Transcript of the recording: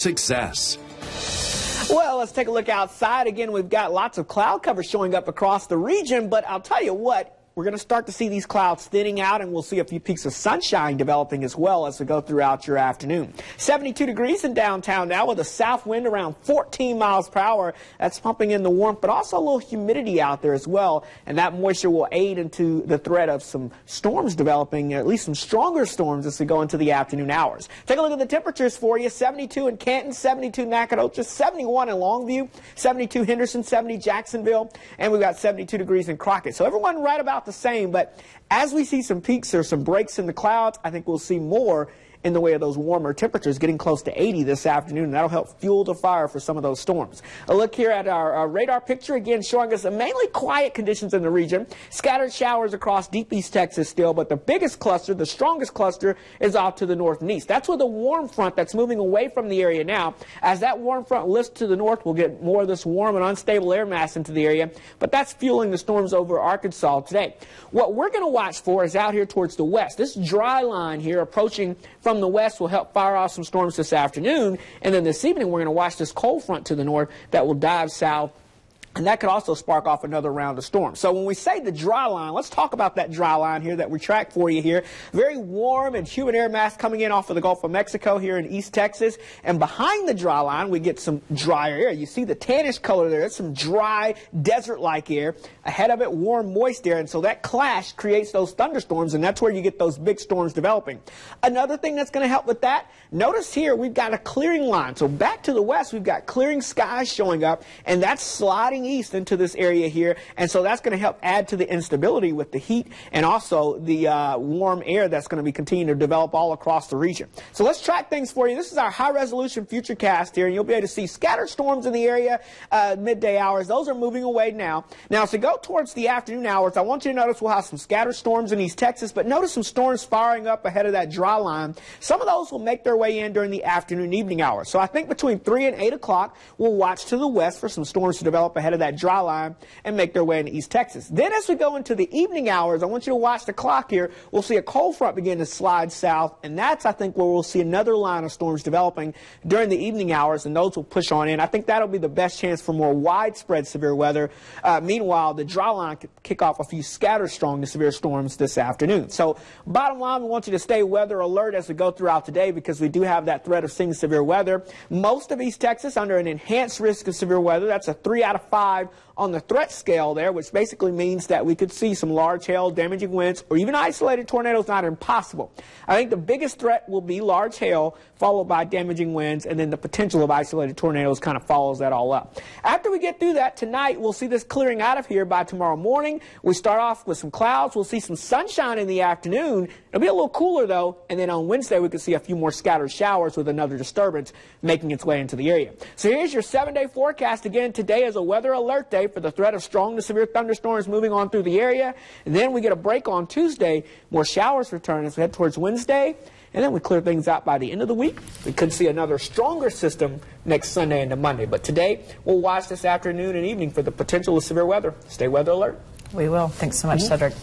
Success. Well, let's take a look outside. Again, we've got lots of cloud cover showing up across the region, but I'll tell you what, we're going to start to see these clouds thinning out, and we'll see a few peaks of sunshine developing as well as we go throughout your afternoon. 72 degrees in downtown now with a south wind around 14 miles per hour. That's pumping in the warmth, but also a little humidity out there as well, and that moisture will aid into the threat of some storms developing, at least some stronger storms as we go into the afternoon hours. Take a look at the temperatures for you. 72 in Canton, 72 Nacogdoches, 71 in Longview, 72 Henderson, 70 Jacksonville, and we've got 72 degrees in Crockett. So everyone right about the same, but as we see some peaks or some breaks in the clouds, I think we'll see more in the way of those warmer temperatures getting close to 80 this afternoon, and that'll help fuel the fire for some of those storms. A look here at our radar picture, again showing us mainly quiet conditions in the region. Scattered showers across deep East Texas still, but the biggest cluster, the strongest cluster, is off to the north and east. That's where the warm front that's moving away from the area now. As that warm front lifts to the north, we'll get more of this warm and unstable air mass into the area, but that's fueling the storms over Arkansas today. What we're going to watch for is out here towards the west. This dry line here approaching from the west will help fire off some storms this afternoon, and then this evening we're going to watch this cold front to the north that will dive south, and that could also spark off another round of storms. So when we say the dry line, let's talk about that dry line here that we track for you here. Very warm and humid air mass coming in off of the Gulf of Mexico here in East Texas. And behind the dry line, we get some drier air. You see the tannish color there. It's some dry, desert-like air. Ahead of it, warm, moist air. And so that clash creates those thunderstorms, and that's where you get those big storms developing. Another thing that's going to help with that, notice here we've got a clearing line. So back to the west, we've got clearing skies showing up, and that's sliding east into this area here, and so that's going to help add to the instability with the heat and also the warm air that's going to be continuing to develop all across the region. So let's track things for you. This is our high-resolution futurecast here, and you'll be able to see scattered storms in the area midday hours. Those are moving away now. Now, as we go towards the afternoon hours, I want you to notice we'll have some scattered storms in East Texas, but notice some storms firing up ahead of that dry line. Some of those will make their way in during the afternoon evening hours. So I think between 3 and 8 o'clock, we'll watch to the west for some storms to develop ahead of that dry line and make their way into East Texas. Then as we go into the evening hours, I want you to watch the clock here. We'll see a cold front begin to slide south, and that's, I think, where we'll see another line of storms developing during the evening hours, and those will push on in. I think that'll be the best chance for more widespread severe weather. Meanwhile, the dry line could kick off a few scattered strong to severe storms this afternoon. So bottom line, we want you to stay weather alert as we go throughout today, because we do have that threat of seeing severe weather. Most of East Texas under an enhanced risk of severe weather. That's a 3 out of 5 on the threat scale there, which basically means that we could see some large hail, damaging winds, or even isolated tornadoes. Not impossible. I think the biggest threat will be large hail, followed by damaging winds, and then the potential of isolated tornadoes kind of follows that all up. After we get through that tonight, we'll see this clearing out of here by tomorrow morning. We start off with some clouds. We'll see some sunshine in the afternoon. It'll be a little cooler, though, and then on Wednesday we could see a few more scattered showers with another disturbance making its way into the area. So here's your 7-day forecast. Again, today is a weather alert day for the threat of strong to severe thunderstorms moving on through the area. And then we get a break on Tuesday. More showers return as we head towards Wednesday. And then we clear things out by the end of the week. We could see another stronger system next Sunday into Monday. But today, we'll watch this afternoon and evening for the potential of severe weather. Stay weather alert. We will. Thanks so much, Cedric.